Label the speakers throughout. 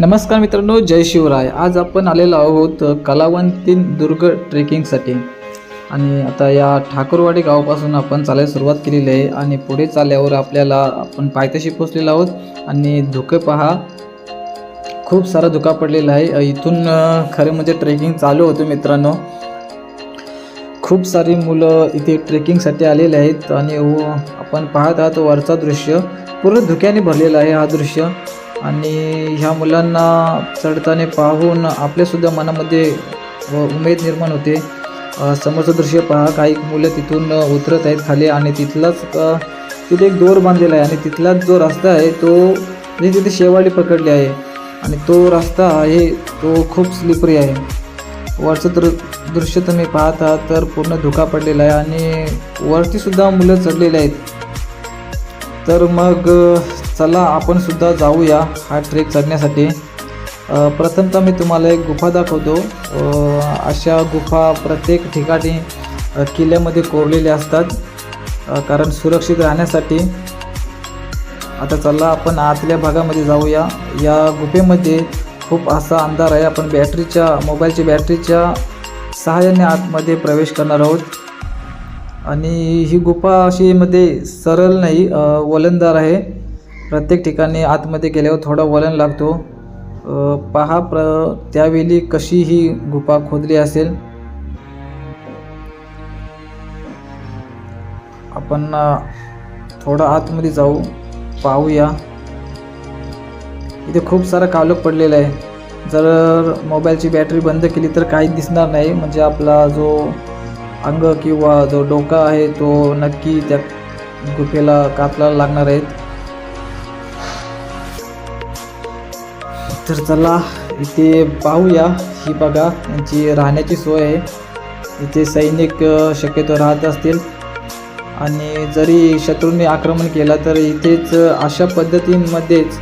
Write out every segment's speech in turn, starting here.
Speaker 1: नमस्कार मित्रांनो, जय शिवराय. आज आपण आलेलो आहोत कलावंतीन दुर्ग ट्रेकिंगसाठी. आणि आता या ठाकूरवाडी गावापासून आपण चालायला सुरुवात केलेली आहे आणि पुढे चालल्यावर आपल्याला आपण पायथ्याशी पोहोचलेलो आहोत. आणि धुकं पहा, खूप सारा धुका पडलेला आहे. इथून खरं म्हणजे ट्रेकिंग चालू होतं मित्रांनो. खूप सारी मुलं इथे ट्रेकिंगसाठी आलेले आहेत आणि आपण पाहत आहात वरचा दृश्य पूर्ण धुक्याने भरलेला आहे हा दृश्य. आणि ह्या मुलांना चढताना पाहून आपल्यासुद्धा मनामध्ये उमेद निर्माण होते. समोरचं दृश्य पहा, काही मुलं तिथून उतरत आहेत खाली आणि तिथे एक दोर बांधलेला आहे आणि तिथलाच जो रस्ता आहे तो तिथे शेवाळी पकडली आहे आणि तो रस्ता आहे तो खूप स्लिपरी आहे. वरचं दृश्य तुम्ही पाहत आहात तर पूर्ण धुका पडलेला आहे आणि वरतीसुद्धा मुलं चढलेले आहेत. तर मग चला आपण सुद्धा जाऊया हा ट्रेक चढण्यासाठी. प्रथमतः मी तुम्हाला एक गुफा दाखवतो. अशा गुफा प्रत्येक ठिकाणी किल्ल्यामध्ये कोरलेल्या असतात कारण सुरक्षित राहण्यासाठी. आता चला आपण आतल्या भागामध्ये जाऊया. या गुफेमध्ये खूप असा अंधार आहे. आपण मोबाईलच्या बॅटरीच्या सहाय्याने आतमध्ये प्रवेश करणार आहोत. आणि ही गुफा अशी मध्ये सरळ नाही, वलंदार आहे. प्रत्येक ठिकाणी आतमध्ये गेल्यावर थोडा वळण लागतो. पहा त्यावेळी कशी ही गुफा खोदली असेल. आपण थोडं आतमध्ये जाऊ, पाहूया. इथे खूप सारा काळोख पडलेला आहे. जर मोबाईलची बॅटरी बंद केली तर काही दिसणार नाही, म्हणजे आपला जो अंग किंवा जो डोका आहे तो नक्की त्या गुफेला कापला लागणार आहेत. तर चला इथे पाहूया. ही बघा, यांची राहण्याची सोय आहे. इथे सैनिक शक्यतो राहत असतील आणि जरी शत्रूंनी आक्रमण केला तर इथेच अशा पद्धतीमध्येच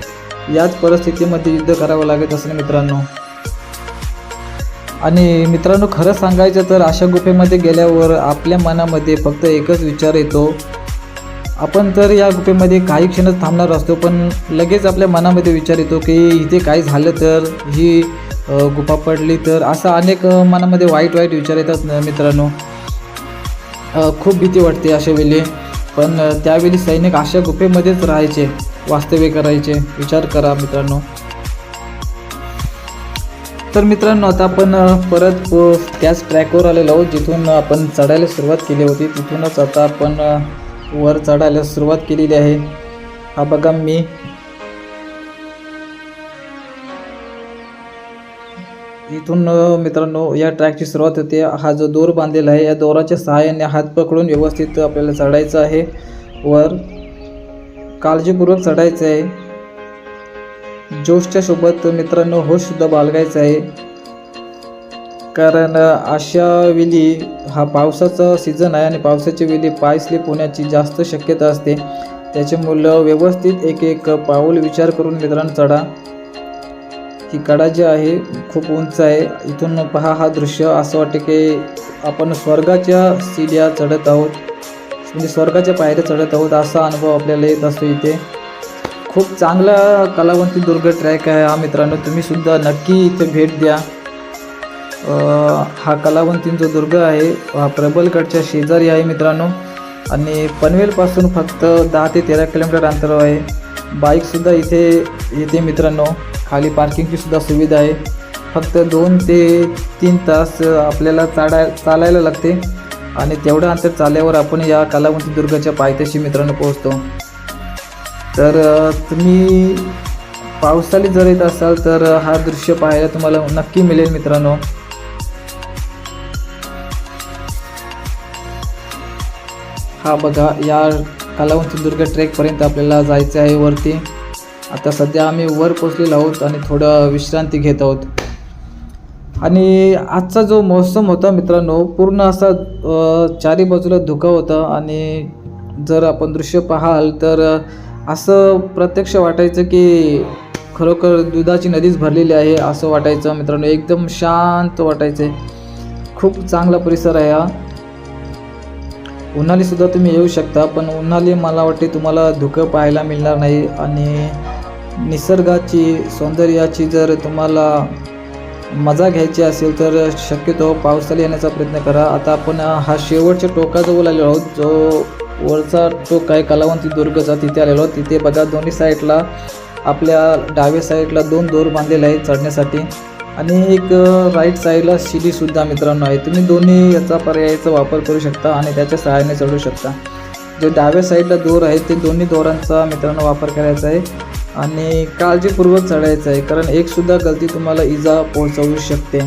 Speaker 1: याच परिस्थितीमध्ये युद्ध करावं लागत असेल मित्रांनो. आणि मित्रांनो, खरं सांगायचं तर अशा गुफेमध्ये गेल्यावर आपल्या मनामध्ये फक्त एकच विचार येतो. आपण तर या गुफेमध्ये काही क्षणच थांबणार असतो, पण लगेच आपल्या मनामध्ये विचार येतो की इथे काय झालं तर, ही गुफा पडली तर, असा अनेक मनामध्ये वाईट विचार येतात मित्रांनो. खूप भीती वाटते अशा वेळी. पण त्यावेळी सैनिक अशा गुफेमध्येच राहायचे, वास्तव्य करायचे. विचार करा मित्रांनो. तर मित्रांनो, आता आपण परत त्याच ट्रॅकवर आलेलो आहोत जिथून आपण चढायला सुरुवात केली होती. तिथूनच आता आपण वर चढायला सुरुवात केलेली आहे. हा बघा, मी इथून मित्रांनो या ट्रॅकची सुरुवात होते. हा जो दोर बांधलेला आहे, या दोराच्या सहाय्याने हात पकडून व्यवस्थित आपल्याला चढायचं आहे. वर काळजीपूर्वक चढायचं आहे. जोशच्या सोबत मित्रांनो होशसुद्धा बाळगायचं आहे, कारण अशा वेळी हा पावसाचा सीझन आहे आणि पावसाच्या वेळी पाय स्लिप होण्याची जास्त शक्यता असते. त्याच्यामुळं व्यवस्थित एक पाऊल विचार करून मित्रांनो चढा. ही कडा जी आहे खूप उंच आहे. इथून पहा हा दृश्य, असं वाटतं की आपण स्वर्गाच्या सीड्या चढत आहोत, म्हणजे स्वर्गाच्या पायऱ्या चढत आहोत असा अनुभव आपल्याला येत असतो. इथे खूप चांगला कलावंती दुर्ग ट्रॅक आहे हा मित्रांनो. तुम्ही सुद्धा नक्की इथे भेट द्या. हा कलावंतीन जो दुर्ग आहे हा प्रबलगडच्या शेजारी आहे मित्रांनो. आणि पनवेलपासून फक्त 10 ते 13 किलोमीटर अंतरावर आहे. बाईकसुद्धा इथे येते मित्रांनो. खाली पार्किंगची सुद्धा सुविधा आहे. फक्त 2 ते 3 तास आपल्याला चालायला लागते आणि तेवढं अंतर चालल्यावर आपण या कलावंती दुर्गाच्या पायथ्याशी मित्रांनो पोहोचतो. तर तुम्ही पावसाळी जर येत असाल तर हा दृश्य पाहायला तुम्हाला नक्की मिळेल मित्रांनो. हा बघा, या कलावंती दुर्ग ट्रेकपर्यंत आपल्याला जायचं आहे वरती. आता सध्या आम्ही वर पोचलेलो आहोत आणि थोडं विश्रांती घेत आहोत. आणि आजचा जो मौसम होता मित्रांनो, पूर्ण असा चारी बाजूला धुका होता. आणि जर आपण दृश्य पाहाल तर असं प्रत्यक्ष वाटायचं की खरोखर दुधाची नदीच भरलेली आहे असं वाटायचं मित्रांनो. एकदम शांत वाटायचं. खूप चांगला परिसर आहे हा. उन्हाळीसुद्धा तुम्ही येऊ शकता, पण उन्हाळी मला वाटते तुम्हाला धुकं पाहायला मिळणार नाही. आणि निसर्गाची सौंदर्याची जर तुम्हाला मजा घ्यायची असेल तर शक्यतो पावसाळी येण्याचा प्रयत्न करा. आता आपण हा शेवटच्या टोकाजवळ आलेलो आहोत. जो वरचा टोक आहे कलावंती दुर्गचा, तिथे आलेलो आहोत. तिथे बघा दोन्ही साईडला आपल्या डाव्या साईडला 2 दोर बांधलेले आहेत चढण्यासाठी आणि एक राईट साईडला शिडीसुद्धा मित्रांनो आहे. तुम्ही दोन्ही याचा पर्यायाचा वापर करू शकता आणि त्याच्या सहाय्याने चढू शकता. जे डाव्या साईडला दोर आहेत ते दोन्ही दोरांचा मित्रांनो वापर करायचा आहे आणि काळजीपूर्वक चढायचं आहे, कारण एकसुद्धा गलती तुम्हाला इजा पोहोचवू शकते.